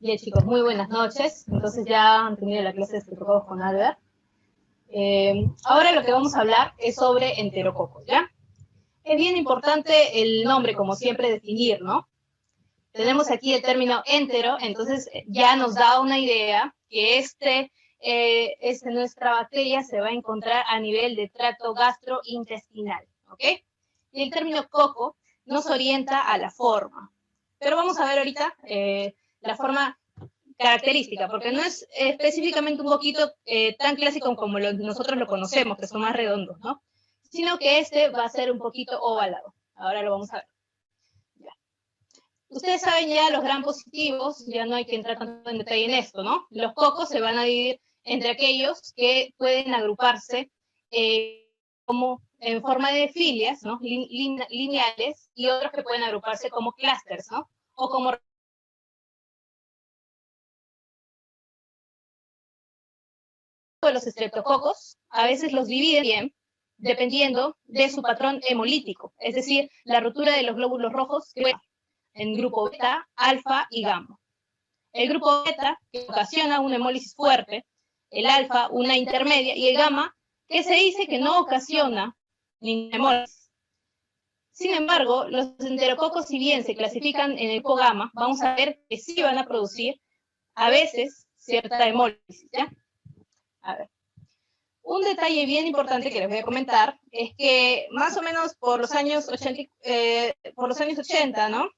Bien, chicos, muy buenas noches. Entonces ya han tenido la clase de estreptococos con Albert. Ahora lo que vamos a hablar es sobre enterococos, ¿ya? Es bien importante el nombre, como siempre, definir, ¿no? Tenemos aquí el término entero, entonces ya nos da una idea que nuestra bacteria se va a encontrar a nivel de tracto gastrointestinal, ¿ok? Y el término coco nos orienta a la forma. Pero vamos a ver ahorita la forma característica, porque no es específicamente un poquito tan clásico como nosotros lo conocemos, que son más redondos, ¿no? Sino que este va a ser un poquito ovalado. Ahora lo vamos a ver. Ya. Ustedes saben ya los gram positivos, ya no hay que entrar tanto en detalle en esto, ¿no? Los cocos se van a dividir entre aquellos que pueden agruparse como en forma de filias, ¿no? Lineales, y otros que pueden agruparse como clústeres, ¿no? O como los estreptococos, a veces los dividen bien, dependiendo de su patrón hemolítico, es decir, la rotura de los glóbulos rojos en grupo beta, alfa y gamma. El grupo beta, que ocasiona una hemólisis fuerte, el alfa, una intermedia, y el gamma, que se dice que no ocasiona ninguna hemólisis. Sin embargo, los enterococos, si bien se clasifican en el grupo gamma, vamos a ver que sí van a producir, a veces, cierta hemólisis, ¿ya? A ver. Un detalle bien importante que les voy a comentar es que más o menos por los años 80, ¿no?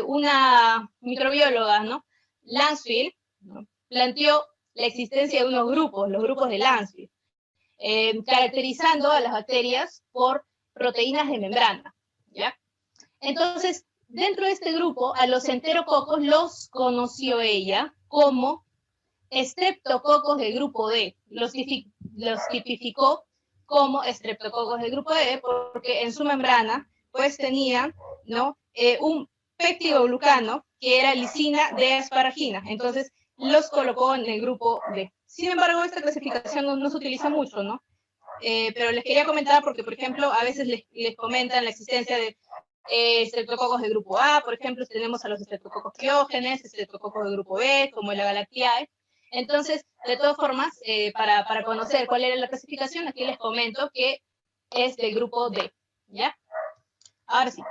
Una microbióloga, ¿no? Lancefield, ¿no? Planteó la existencia de unos grupos, los grupos de Lancefield, caracterizando a las bacterias por proteínas de membrana, ¿ya? Entonces, dentro de este grupo, a los enterococos los conoció ella como estreptococos del grupo D. Los tipificó como estreptococos del grupo D porque en su membrana pues tenían, ¿no? Un peptidoglucano que era lisina de asparagina. Entonces los colocó en el grupo D. Sin embargo, esta clasificación no se utiliza mucho, ¿no? Pero les quería comentar porque, por ejemplo, a veces les comentan la existencia de estreptococos del grupo A, por ejemplo, tenemos a los estreptococos Diógenes, estreptococos del grupo B, como la Galactiae. Entonces, de todas formas, para conocer cuál era la clasificación, aquí les comento que es del grupo D, ¿ya? Ahora sí.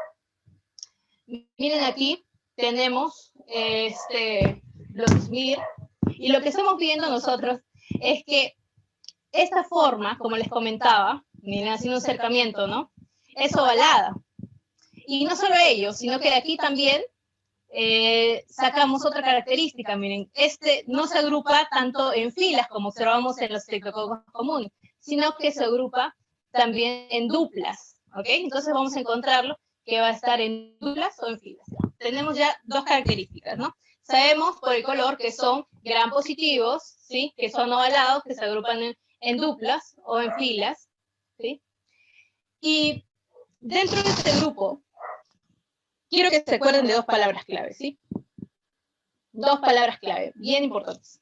Miren aquí, tenemos los SMIR, y lo que estamos viendo nosotros es que esta forma, como les comentaba, miren, haciendo un acercamiento, ¿no? Es ovalada. Y no solo ello, sino que de aquí también sacamos otra característica, miren, no se agrupa tanto en filas como observamos en los estreptococos comunes, sino que se agrupa también en duplas, ¿ok? Entonces vamos a encontrarlo que va a estar en duplas o en filas. Tenemos ya dos características, ¿no? Sabemos por el color que son gram positivos, ¿sí? Que son ovalados, que se agrupan en duplas o en filas, ¿sí? Y dentro de este grupo, quiero que se acuerden de dos palabras clave, ¿sí? Dos palabras clave, bien importantes.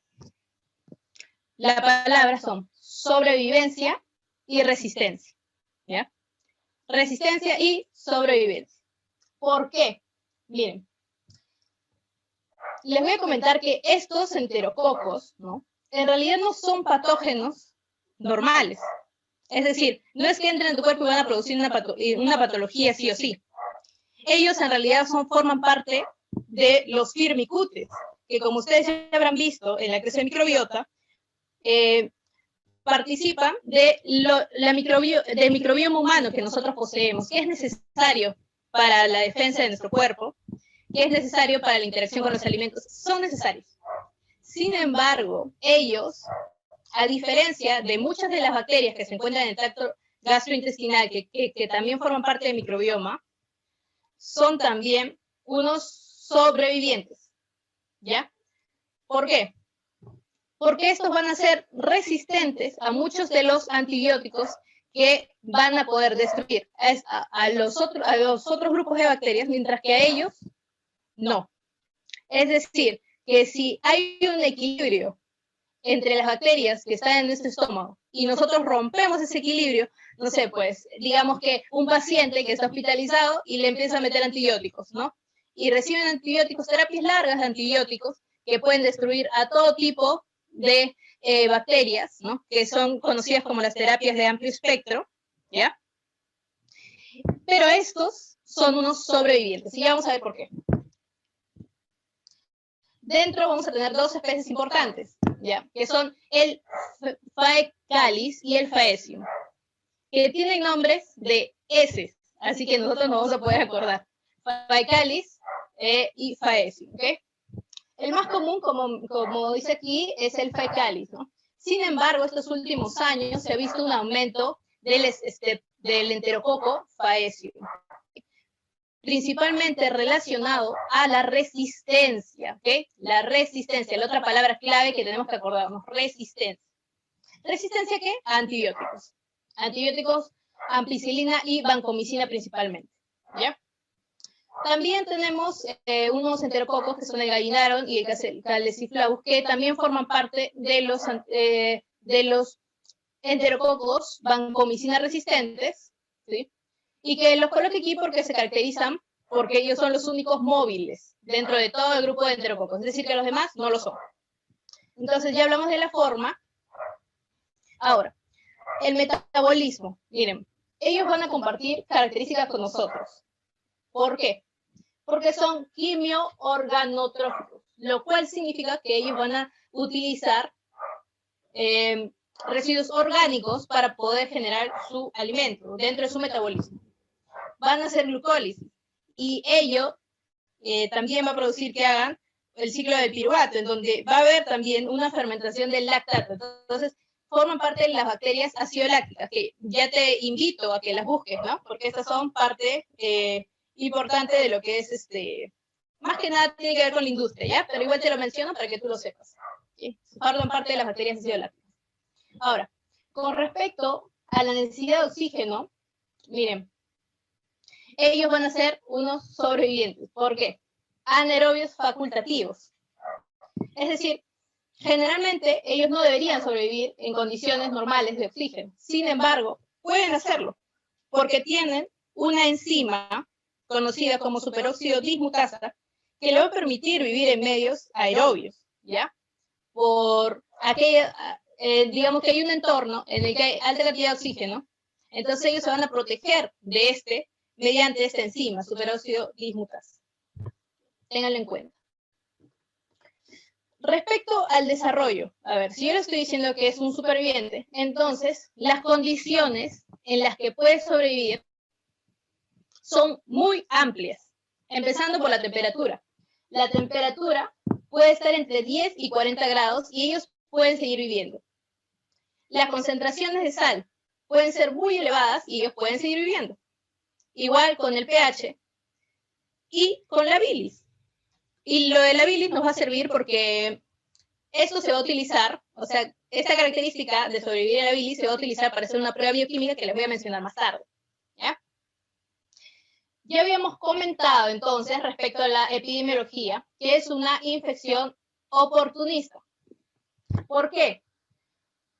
Las palabras son sobrevivencia y resistencia, ¿ya? Resistencia y sobrevivencia. ¿Por qué? Miren, les voy a comentar que estos enterococos, ¿no? En realidad no son patógenos normales. Es decir, no es que entren en tu cuerpo y van a producir una patología sí o sí. Ellos en realidad forman parte de los firmicutes, que como ustedes ya habrán visto en la clase de microbiota, participan del microbioma humano que nosotros poseemos, que es necesario para la defensa de nuestro cuerpo, que es necesario para la interacción con los alimentos, son necesarios. Sin embargo, ellos, a diferencia de muchas de las bacterias que se encuentran en el tracto gastrointestinal, que también forman parte del microbioma, son también unos sobrevivientes, ¿ya? ¿Por qué? Porque estos van a ser resistentes a muchos de los antibióticos que van a poder destruir a los otros grupos de bacterias, mientras que a ellos no. Es decir, que si hay un equilibrio entre las bacterias que están en nuestro estómago y nosotros rompemos ese equilibrio, no sé, pues, digamos que un paciente que está hospitalizado y le empieza a meter antibióticos, ¿no? Y reciben antibióticos, terapias largas de antibióticos, que pueden destruir a todo tipo de bacterias, ¿no? Que son conocidas como las terapias de amplio espectro, ¿ya? Pero estos son unos sobrevivientes, y ya vamos a ver por qué. Dentro vamos a tener dos especies importantes, ¿ya? Que son el Faecalis y el Faecium, que tienen nombres de heces, así que nosotros nos vamos a poder acordar. Faecalis y Faecium, ¿ok? El más común, como dice aquí, es el Faecalis, ¿no? Sin embargo, estos últimos años se ha visto un aumento del enterococo Faecium, principalmente relacionado a la resistencia, ¿ok? La resistencia, la otra palabra clave que tenemos que acordarnos, resistencia. ¿Resistencia a qué? A antibióticos. Antibióticos, ampicilina y vancomicina principalmente, ¿ya? También tenemos unos enterococos que son el Gallinaron y el Calliciflavus, que también forman parte de los enterococos vancomicina resistentes, ¿sí? Y que los coloqué aquí porque se caracterizan porque ellos son los únicos móviles dentro de todo el grupo de enterococos, es decir, que los demás no lo son. Entonces ya hablamos de la forma. Ahora, el metabolismo. Miren, ellos van a compartir características con nosotros. ¿Por qué? Porque son quimioorganotróficos, lo cual significa que ellos van a utilizar residuos orgánicos para poder generar su alimento dentro de su metabolismo. Van a hacer glucólisis y ello también va a producir que hagan el ciclo del piruvato, en donde va a haber también una fermentación del lactato. Entonces, forman parte de las bacterias acidolácticas, que ya te invito a que las busques, ¿no? Porque estas son parte importante de lo que es, más que nada tiene que ver con la industria, ¿ya? Pero igual te lo menciono para que tú lo sepas, ¿sí? Forman parte de las bacterias acidolácticas. Ahora, con respecto a la necesidad de oxígeno, miren, ellos van a ser unos sobrevivientes. ¿Por qué? Anaerobios facultativos. Es decir, generalmente ellos no deberían sobrevivir en condiciones normales de oxígeno. Sin embargo, pueden hacerlo porque tienen una enzima conocida como superóxido dismutasa que le va a permitir vivir en medios aerobios, ¿ya? Por aquella, digamos que hay un entorno en el que hay alta cantidad de oxígeno, entonces ellos se van a proteger de mediante esta enzima, superóxido dismutasa. Ténganlo en cuenta. Respecto al desarrollo, a ver, si yo le estoy diciendo que es un superviviente, entonces las condiciones en las que puede sobrevivir son muy amplias, empezando por la temperatura. La temperatura puede estar entre 10 y 40 grados y ellos pueden seguir viviendo. Las concentraciones de sal pueden ser muy elevadas y ellos pueden seguir viviendo. Igual con el pH y con la bilis. Y lo de la bilis nos va a servir porque esto se va a utilizar, o sea, esta característica de sobrevivir a la bilis se va a utilizar para hacer una prueba bioquímica que les voy a mencionar más tarde, ¿ya? Ya habíamos comentado entonces respecto a la epidemiología, que es una infección oportunista. ¿Por qué?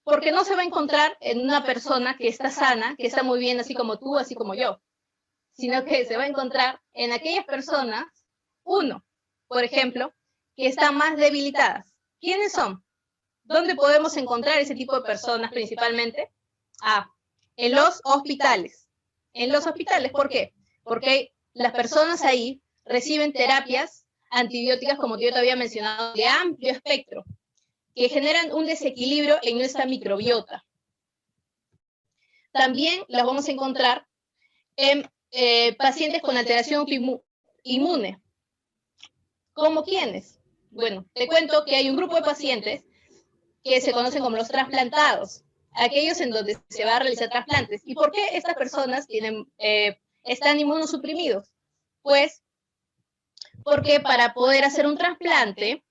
Porque no se va a encontrar en una persona que está sana, que está muy bien, así como tú, así como yo, sino que se va a encontrar en aquellas personas, por ejemplo, que están más debilitadas. ¿Quiénes son? ¿Dónde podemos encontrar ese tipo de personas principalmente? En los hospitales. En los hospitales, ¿por qué? Porque las personas ahí reciben terapias antibióticas, como yo te había mencionado, de amplio espectro, que generan un desequilibrio en nuestra microbiota. También las vamos a encontrar en pacientes con alteración inmune. ¿Cómo quiénes? Bueno, te cuento que hay un grupo de pacientes que se conocen como los trasplantados, aquellos en donde se va a realizar trasplantes. ¿Y por qué estas personas están inmunosuprimidos? Pues porque para poder hacer un trasplante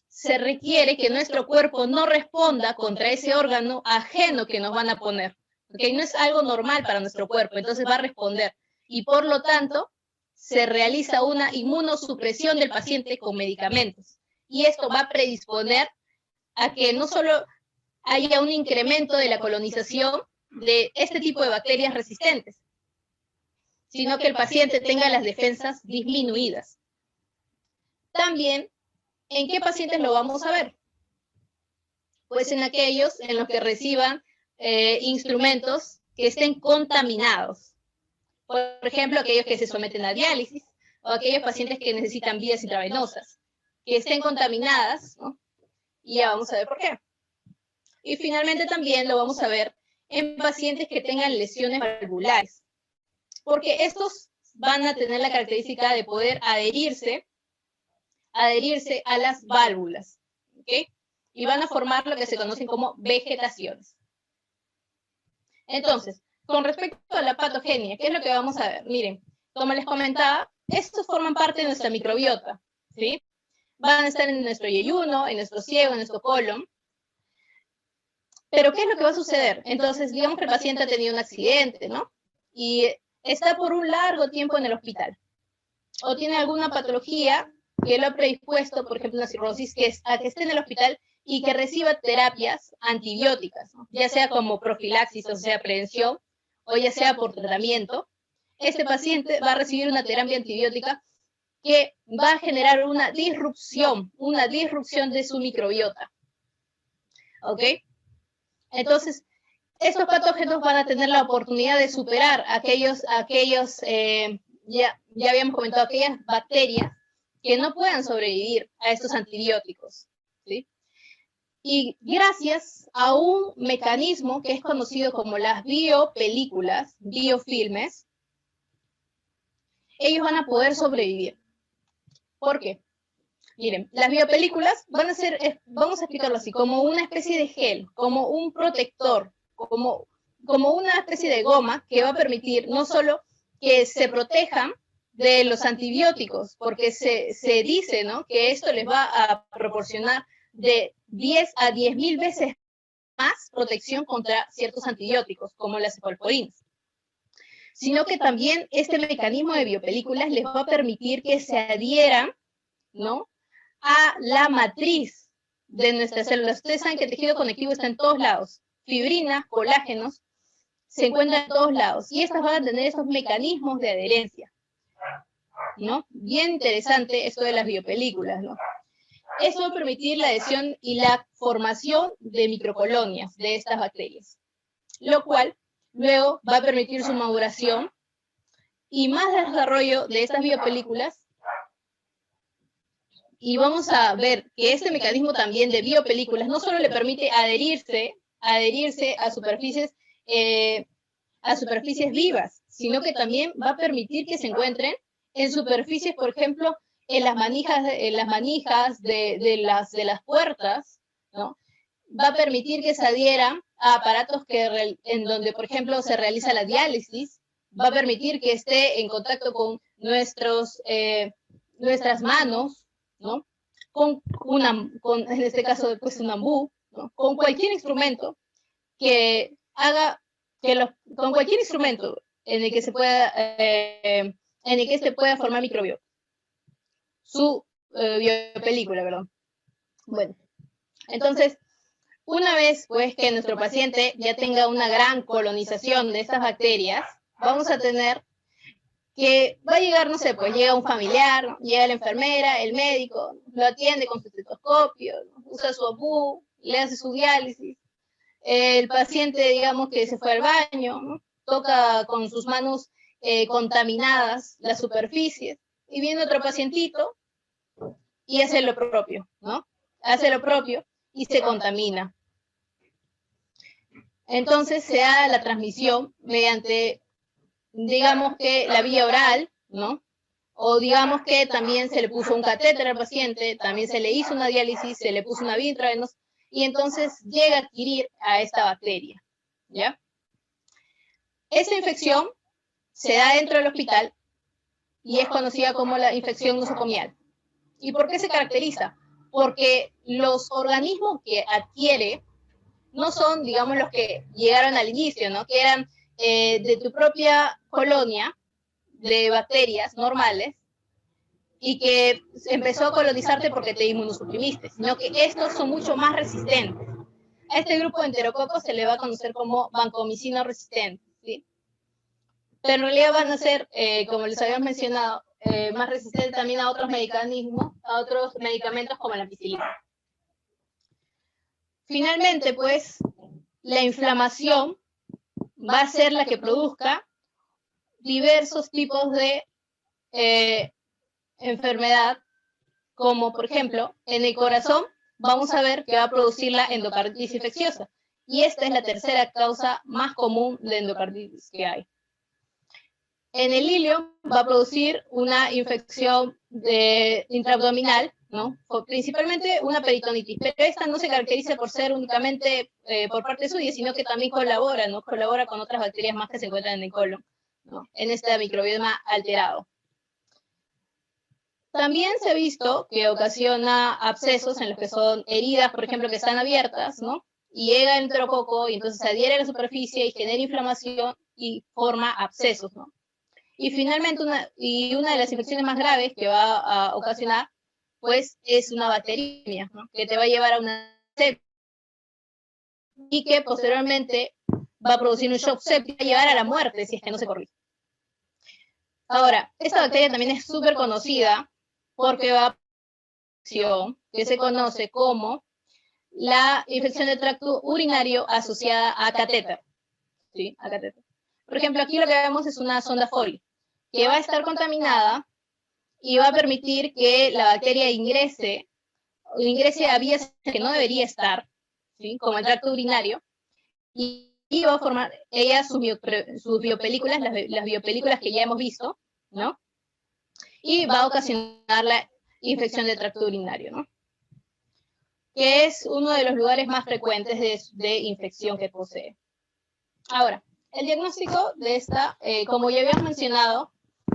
se requiere que nuestro cuerpo no responda contra ese órgano ajeno que nos van a poner, porque no es algo normal para nuestro cuerpo, entonces va a responder. Y por lo tanto, se realiza una inmunosupresión del paciente con medicamentos. Y esto va a predisponer a que no solo haya un incremento de la colonización de este tipo de bacterias resistentes, sino que el paciente tenga las defensas disminuidas. También ¿En qué pacientes lo vamos a ver? Pues en aquellos en los que reciban instrumentos que estén contaminados. Por ejemplo, aquellos que se someten a diálisis o aquellos pacientes que necesitan vías intravenosas, que estén contaminadas, ¿no? Y ya vamos a ver por qué. Y finalmente también lo vamos a ver en pacientes que tengan lesiones valvulares, porque estos van a tener la característica de poder adherirse a las válvulas, ¿ok? Y van a formar lo que se conocen como vegetaciones. Entonces, con respecto a la patogenia, ¿qué es lo que vamos a ver? Miren, como les comentaba, estos forman parte de nuestra microbiota, ¿sí? Van a estar en nuestro yeyuno, en nuestro ciego, en nuestro colon. Pero ¿qué es lo que va a suceder? Entonces, digamos que el paciente ha tenido un accidente, ¿no? Y está por un largo tiempo en el hospital. O tiene alguna patología que lo ha predispuesto, por ejemplo, una cirrosis, que es a que esté en el hospital y que reciba terapias antibióticas, ¿no? Ya sea como profilaxis, o sea, prevención, o ya sea por tratamiento. Este paciente va a recibir una terapia antibiótica que va a generar una disrupción de su microbiota. ¿Ok? Entonces, estos patógenos van a tener la oportunidad de superar ya habíamos comentado, aquellas bacterias que no puedan sobrevivir a estos antibióticos, ¿sí? Y gracias a un mecanismo que es conocido como las biopelículas, biofilmes, ellos van a poder sobrevivir. ¿Por qué? Miren, las biopelículas van a ser, vamos a explicarlo así, como una especie de gel, como un protector, como una especie de goma que va a permitir no solo que se protejan de los antibióticos, porque se dice, ¿no?, que esto les va a proporcionar de 10 a 10.000 veces más protección contra ciertos antibióticos, como las cefaloporinas, sino que también este mecanismo de biopelículas les va a permitir que se adhieran, ¿no?, a la matriz de nuestras células. Ustedes saben que el tejido conectivo está en todos lados. Fibrinas, colágenos, se encuentran en todos lados. Y estas van a tener esos mecanismos de adherencia, ¿no? Bien interesante esto de las biopelículas, ¿no? Esto va a permitir la adhesión y la formación de microcolonias de estas bacterias, lo cual luego va a permitir su maduración y más desarrollo de estas biopelículas. Y vamos a ver que este mecanismo también de biopelículas no solo le permite adherirse a superficies vivas, sino que también va a permitir que se encuentren en superficies, por ejemplo, en las manijas de las puertas, ¿no? Va a permitir que se adhieran a aparatos en donde, por ejemplo, se realiza la diálisis, va a permitir que esté en contacto con nuestras manos, ¿no? En este caso, pues un ambú, ¿no? Con cualquier instrumento que haga con cualquier instrumento en el que se pueda formar microbiota. Su biopelícula, perdón. Bueno, entonces, una vez pues que nuestro paciente ya tenga una gran colonización de estas bacterias, vamos a tener que va a llegar, no sé, pues llega un familiar, llega la enfermera, el médico, lo atiende con su estetoscopio, usa su ambú, le hace su diálisis. El paciente, digamos que se fue al baño, ¿no? Toca con sus manos contaminadas las superficies, y viene otro pacientito y hace lo propio, ¿no? Hace lo propio y se contamina. Entonces se da la transmisión mediante, digamos que la vía oral, ¿no? O digamos que también se le puso un catéter al paciente, también se le hizo una diálisis, se le puso una vía intravenosa, y entonces llega a adquirir a esta bacteria, ¿ya? Esta infección se da dentro del hospital y es conocida como la infección nosocomial. ¿Y por qué se caracteriza? Porque los organismos que adquiere no son, digamos, los que llegaron al inicio, ¿no? Que eran de tu propia colonia de bacterias normales y que empezó a colonizarte porque te inmunosuprimiste, sino que estos son mucho más resistentes. A este grupo de enterococos se le va a conocer como vancomicina resistente, ¿sí? Pero en realidad van a ser, como les había mencionado, más resistente también a otros medicamentos como la ampicilina. Finalmente, pues, la inflamación va a ser la que produzca diversos tipos de enfermedad, como por ejemplo, en el corazón vamos a ver que va a producir la endocarditis infecciosa. Y esta es la tercera causa más común de endocarditis que hay. En el ilio va a producir una infección intraabdominal, ¿no? Principalmente una peritonitis, pero esta no se caracteriza por ser únicamente por parte suya, sino que también colabora, ¿no? Colabora con otras bacterias más que se encuentran en el colon, ¿no? En este microbioma alterado. También se ha visto que ocasiona abscesos en los que son heridas, por ejemplo, que están abiertas, ¿no? Y llega el enterococo y entonces se adhiere a la superficie y genera inflamación y forma abscesos, ¿no? Y finalmente, una de las infecciones más graves que va a ocasionar, pues, es una bacteriemia, ¿no? Que te va a llevar a una sepsis y que posteriormente va a producir un shock séptico y llevar a la muerte si es que no se corrige. Ahora, esta bacteria también es súper conocida porque va a que se conoce como la infección del tracto urinario asociada a catéter. ¿Sí? A catéter. Por ejemplo, aquí lo que vemos es una sonda Foley, que va a estar contaminada y va a permitir que la bacteria ingrese a vías que no debería estar, ¿sí? Como el tracto urinario, y va a formar ella sus biopelículas, las biopelículas que ya hemos visto, ¿no? Y va a ocasionar la infección del tracto urinario, ¿no? Que es uno de los lugares más frecuentes de infección que posee. Ahora, el diagnóstico de esta, como ya habíamos mencionado,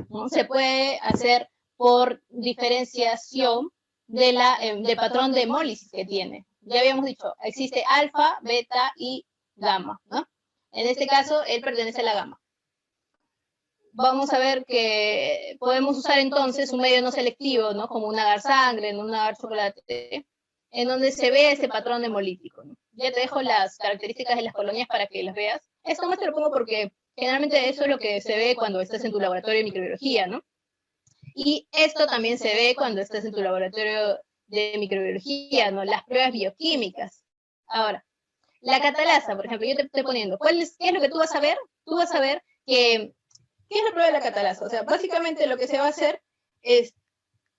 ¿no? Se puede hacer por diferenciación del patrón de hemólisis que tiene. Ya habíamos dicho, existe alfa, beta y gamma, ¿no? En este caso, él pertenece a la gamma. Vamos a ver que podemos usar entonces un medio no selectivo, ¿no? Como un agar sangre, ¿no? Un agar chocolate, en donde se ve ese patrón hemolítico, ¿no? Ya te dejo las características de las colonias para que las veas. Esto más te lo pongo porque generalmente eso es lo que se ve cuando estás en tu laboratorio de microbiología, ¿no? Y esto también se ve cuando estás en tu laboratorio de microbiología, ¿no? Las pruebas bioquímicas. Ahora, la catalasa, por ejemplo, yo te estoy poniendo, ¿qué es lo que tú vas a ver? Tú vas a ver que, ¿qué es la prueba de la catalasa? O sea, básicamente lo que se va a hacer es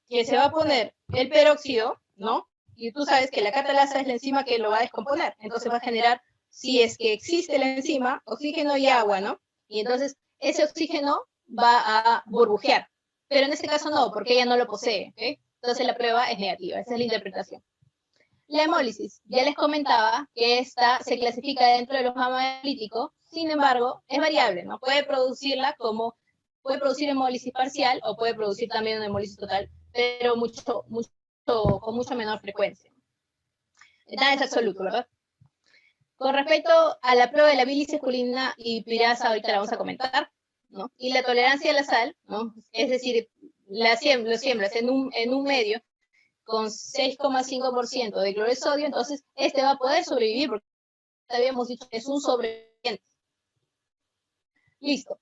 que se va a poner el peróxido, ¿no? Y tú sabes que la catalasa es la enzima que lo va a descomponer. Entonces va a generar, si es que existe la enzima, oxígeno y agua, ¿no? Y entonces ese oxígeno va a burbujear. Pero en este caso no, porque ella no lo posee, ¿ok? Entonces la prueba es negativa, esa es la interpretación. La hemólisis, ya les comentaba que esta se clasifica dentro de los gamma-analíticos, sin embargo, es variable, ¿no? Puede producir hemólisis parcial o puede producir también una hemólisis total, pero con mucho menor frecuencia. Nada es absoluto, ¿verdad? Con respecto a la prueba de la bilis esculina y pirasa, ahorita la vamos a comentar, ¿no? Y la tolerancia a la sal, ¿no? Es decir, lo siembras en un medio con 6,5% de cloruro de sodio, entonces este va a poder sobrevivir, porque habíamos dicho que es un sobreviviente. Listo.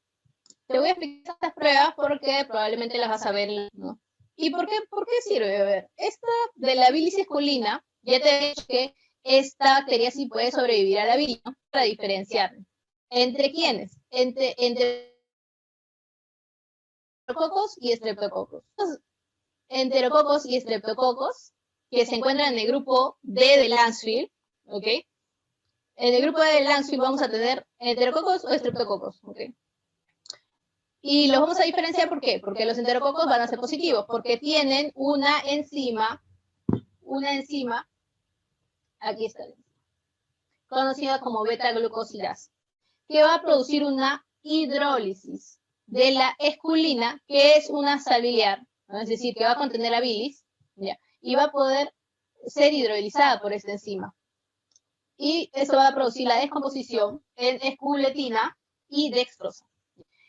Te voy a explicar estas pruebas porque probablemente las vas a ver, ¿no? ¿Y por qué sirve? A ver, esta de la bilis esculina, ya te he dicho que esta bacteria sí puede sobrevivir a la bilis, ¿no? Para diferenciar. ¿Entre quiénes? Entre enterococos y estreptococos. Enterococos y estreptococos, que se encuentran en el grupo D de Lancefield, ¿ok? En el grupo D de Lancefield vamos a tener enterococos o estreptococos, ¿ok? Y los vamos a diferenciar, ¿por qué? Porque los enterococos van a ser positivos, porque tienen una enzima, aquí está, conocida como beta-glucosilasa, que va a producir una hidrólisis de la esculina, que es una sal biliar, ¿no? Es decir, que va a contener la bilis, ¿ya? Y va a poder ser hidrolizada por esta enzima. Y eso va a producir la descomposición en esculetina y dextrosa.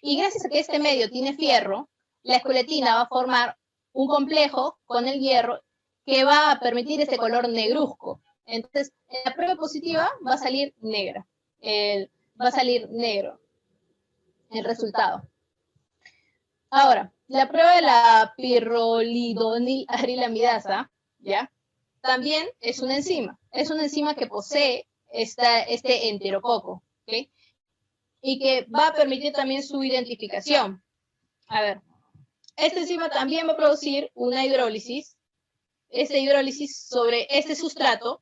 Y gracias a que este medio tiene fierro, la esculetina va a formar un complejo con el hierro que va a permitir ese color negruzco. Entonces, en la prueba positiva va a salir negra. Va a salir negro el resultado. Ahora, La prueba de la pirrolidonilamidasa, ¿ya? También es una enzima. Es una enzima que posee este enterococo, ¿ok? Y que va a permitir también su identificación. A ver, esta enzima también va a producir una hidrólisis, sobre este sustrato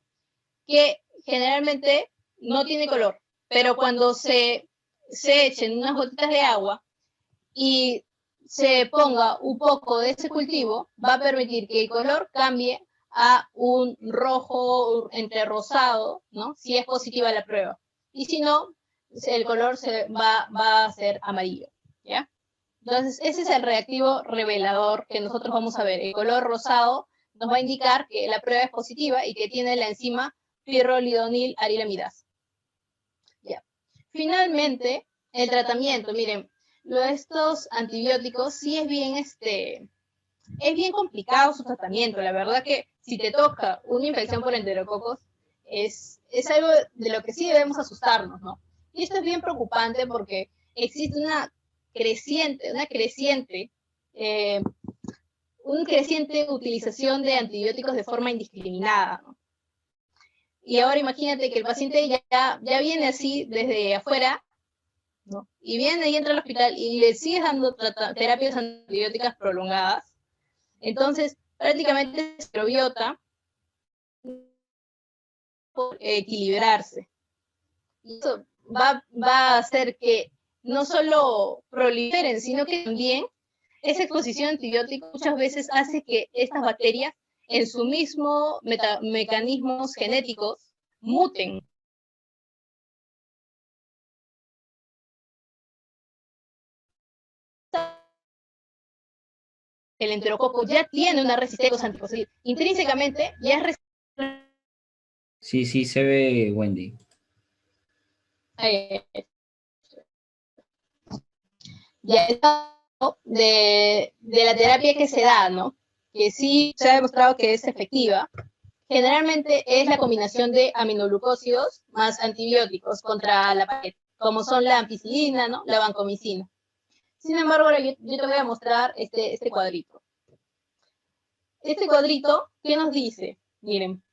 que generalmente no tiene color, pero cuando se echen unas gotitas de agua y se ponga un poco de ese cultivo, va a permitir que el color cambie a un rojo entre rosado, ¿no? Si es positiva la prueba. Y si no, el color va a ser amarillo, ¿ya? Entonces, ese es el reactivo revelador que nosotros vamos a ver. El color rosado nos va a indicar que la prueba es positiva y que tiene la enzima pirrolidonilamidasa. Ya. Finalmente, el tratamiento, miren, estos antibióticos sí es bien complicado su tratamiento. La verdad que si te toca una infección por enterococos, es algo de lo que sí debemos asustarnos, ¿no? Y esto es bien preocupante porque existe una creciente utilización de antibióticos de forma indiscriminada, ¿no? Y ahora imagínate que el paciente ya viene así desde afuera, ¿no? Y viene y entra al hospital y le sigues dando terapias antibióticas prolongadas. Entonces, prácticamente su microbiota por equilibrarse. Y eso va a hacer que no solo proliferen, sino que también esa exposición a antibióticos muchas veces hace que estas bacterias en su mismo mecanismos genéticos muten. El enterococo ya tiene una resistencia a los antibióticos. Intrínsecamente ya es resistente. Sí, se ve, Wendy. Ya de la terapia que se da, ¿no? Que sí se ha demostrado que es efectiva. Generalmente es la combinación de aminoglucósidos más antibióticos contra la pared, como son la ampicilina, ¿no? La vancomicina. Sin embargo, ahora yo te voy a mostrar este cuadrito. Este cuadrito, ¿qué nos dice? Miren,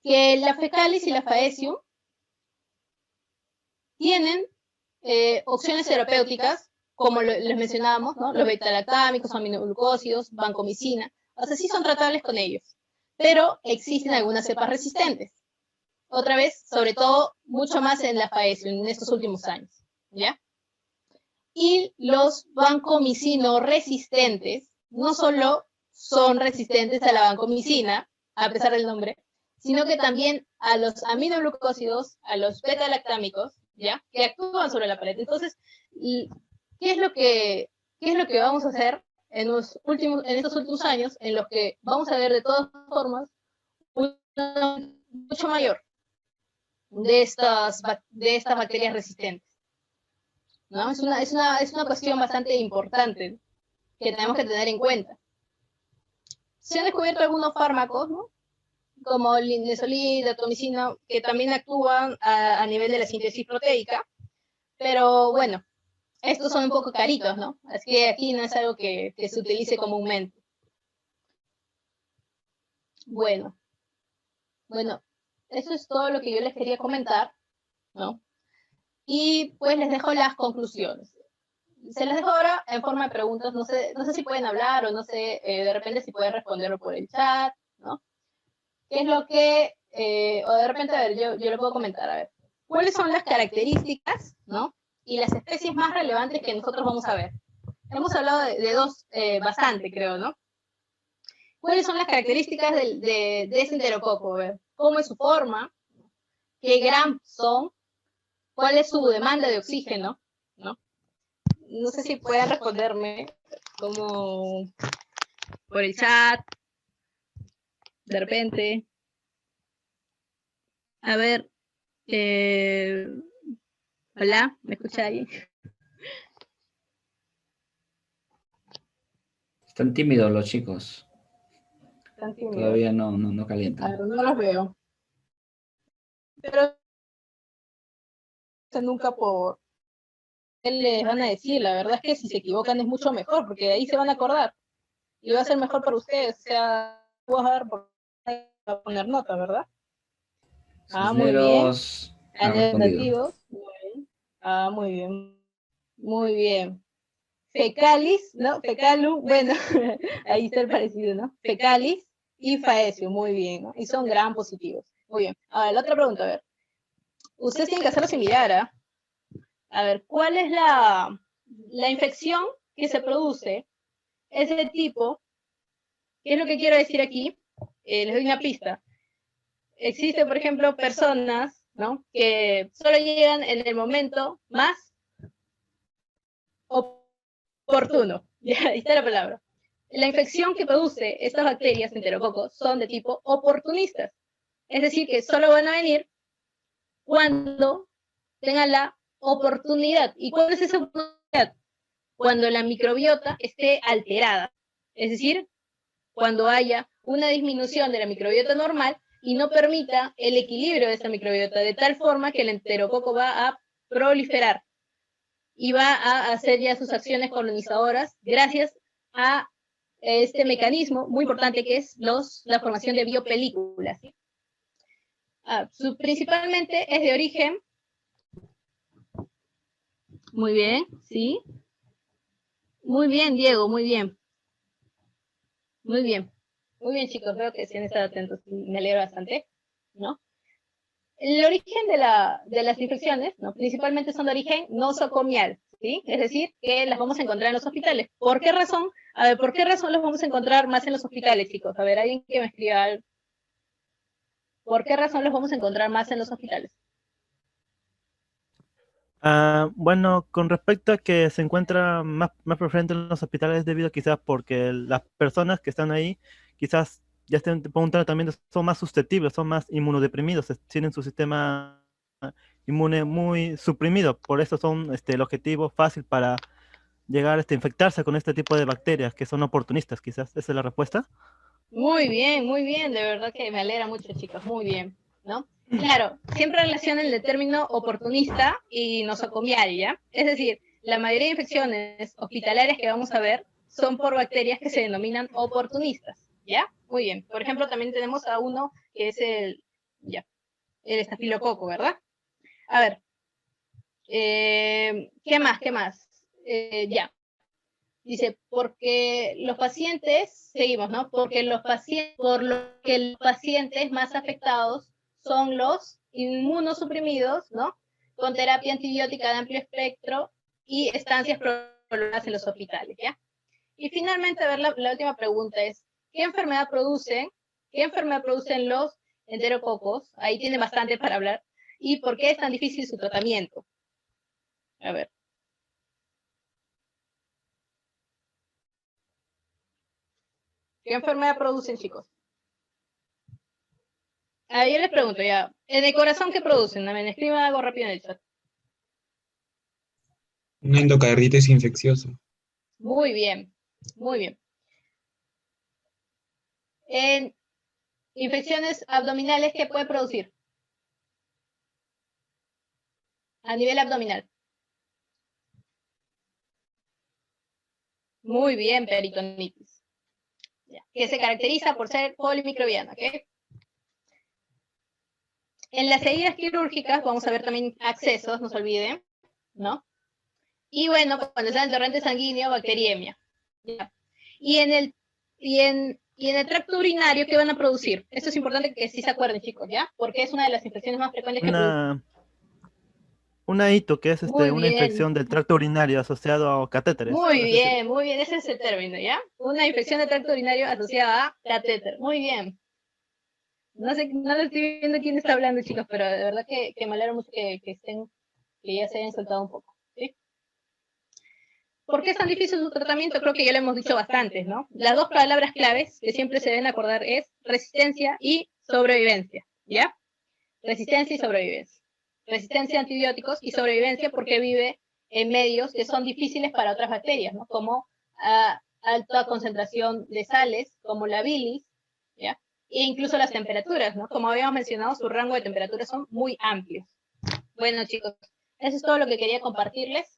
que la fecalis y la faecium tienen opciones terapéuticas, como les mencionábamos, ¿no? Los beta-lactámicos, aminoglucósidos, vancomicina, o sea, sí son tratables con ellos, pero existen algunas cepas resistentes. Otra vez, sobre todo, mucho más en la faecium en estos últimos años, ¿ya? Y los vancomicino resistentes no solo son resistentes a la vancomicina, a pesar del nombre, sino que también a los aminoglucósidos, a los beta-lactámicos, ¿ya? Que actúan sobre la pared. Entonces, ¿qué es lo que vamos a hacer en estos últimos años, en los que vamos a ver de todas formas mucho mayor de estas bacterias resistentes? ¿No? Es una cuestión bastante importante que tenemos que tener en cuenta. Se han descubierto algunos fármacos, ¿no? Como el linezolid, atomicina, que también actúan a nivel de la síntesis proteica, pero bueno, estos son un poco caritos, ¿no? Así que aquí no es algo que se utilice comúnmente. Bueno, eso es todo lo que yo les quería comentar, ¿no? Y pues les dejo las conclusiones. Se las dejo ahora en forma de preguntas, no sé si pueden hablar o no sé, de repente si pueden responderlo por el chat, ¿no? ¿Qué es lo que, o de repente, a ver, yo le puedo comentar, a ver, ¿cuáles son las características, ¿no? Y las especies más relevantes que nosotros vamos a ver. Hemos hablado de dos bastante, creo, ¿no? ¿Cuáles son las características de ese enterococo? A ver, ¿cómo es su forma? ¿Qué gram son? ¿Cuál es su demanda de oxígeno? ¿No? No sé si pueden responderme como por el chat, de repente. A ver, hola, ¿me escucháis? Están tímidos los chicos. Están tímidos. Todavía no calientan. A ver, no los veo. Pero nunca por les van a decir. La verdad es que si se equivocan es mucho mejor, porque de ahí se van a acordar. Y va a ser mejor para ustedes. O sea, vas a dar por poner nota, ¿verdad? Muy bien. Cisneros ha respondido. Negativos. Muy bien. Muy bien. Muy bien. Fecalis, ¿no? Fecalum, bueno, ahí está el parecido, ¿no? Fecalis y faecio, muy bien, ¿no? Y son gran positivos. Muy bien. Ahora, la otra pregunta, a ver. Ustedes tienen que hacerlo similar, ¿ah? A ver, ¿cuál es la infección que se produce? Ese tipo, ¿qué es lo que quiero decir aquí? Les doy una pista. Existen, por ejemplo, personas, ¿no? Que solo llegan en el momento más oportuno. Ya, ahí está la palabra. La infección que produce estas bacterias enterococos son de tipo oportunistas. Es decir, que solo van a venir cuando tengan la oportunidad. ¿Y cuál es esa oportunidad? Cuando la microbiota esté alterada. Es decir, cuando haya una disminución de la microbiota normal y no permita el equilibrio de esa microbiota, de tal forma que el enterococo va a proliferar y va a hacer ya sus acciones colonizadoras gracias a este mecanismo muy importante que es la formación de biopelículas. Principalmente es de origen. Muy bien, sí. Muy bien, Diego, muy bien. Muy bien. Muy bien, chicos, veo que sí han estado atentos y me alegro bastante, ¿no? El origen de las infecciones, ¿no? Principalmente son de origen nosocomial, ¿sí? Es decir, que las vamos a encontrar en los hospitales. ¿Por qué razón? A ver, ¿por qué razón las vamos a encontrar más en los hospitales, chicos? A ver, alguien que me escriba algo. ¿Por qué razón los vamos a encontrar más en los hospitales? Bueno, con respecto a que se encuentra más preferente en los hospitales, debido quizás porque las personas que están ahí quizás ya estén por un tratamiento, son más susceptibles, son más inmunodeprimidos, tienen su sistema inmune muy suprimido, por eso son el objetivo fácil para llegar a infectarse con este tipo de bacterias que son oportunistas, quizás. ¿Esa es la respuesta? Muy bien, de verdad que me alegra mucho, chicos, muy bien, ¿no? Claro, siempre relacionan el término oportunista y nosocomial, ¿ya? Es decir, la mayoría de infecciones hospitalarias que vamos a ver son por bacterias que se denominan oportunistas, ¿ya? Muy bien. Por ejemplo, también tenemos a uno que es el estafilococo, ¿verdad? A ver, ¿qué más? ¿Qué más? Ya. Dice, porque los pacientes, seguimos, ¿no? Porque por lo que los pacientes más afectados son los inmunosuprimidos, ¿no? Con terapia antibiótica de amplio espectro y estancias prolongadas en los hospitales, ¿ya? Y finalmente, a ver, la última pregunta es, ¿qué enfermedad producen los enterococos? Ahí tiene bastante para hablar. ¿Y por qué es tan difícil su tratamiento? A ver. ¿Qué enfermedad producen, chicos? Yo les pregunto ya, ¿en el corazón qué producen? Me escriban algo rápido en el chat. Una endocarditis infecciosa. Muy bien, muy bien. En infecciones abdominales, ¿qué puede producir? A nivel abdominal. Muy bien, peritonitis. Que se caracteriza por ser polimicrobiana, ¿ok? En las heridas quirúrgicas vamos a ver también accesos, no se olviden, ¿no? Y bueno, cuando está en el torrente sanguíneo, bacteriemia. ¿Ya? Y en el tracto urinario, ¿qué van a producir? Esto es importante que sí se acuerden, chicos, ¿ya? Porque es una de las infecciones más frecuentes que producen. Una hito, que es Muy una bien, infección del tracto urinario asociado a catéteres, por así decirlo. muy bien, ese es el término, ¿ya? Una infección del tracto urinario asociada a catéter. Muy bien. No sé, no lo estoy viendo quién está hablando, chicos, pero de verdad que me alegro mucho que ya se hayan soltado un poco, ¿sí? ¿Por qué es tan difícil su tratamiento? Creo que ya lo hemos dicho bastantes, ¿no? Las dos palabras claves que siempre se deben acordar es resistencia y sobrevivencia, ¿ya? Resistencia y sobrevivencia. Resistencia a antibióticos y sobrevivencia porque vive en medios que son difíciles para otras bacterias, ¿no? Como alta concentración de sales, como la bilis, ¿ya? E incluso las temperaturas, ¿no? Como habíamos mencionado, su rango de temperaturas son muy amplios. Bueno, chicos, eso es todo lo que quería compartirles.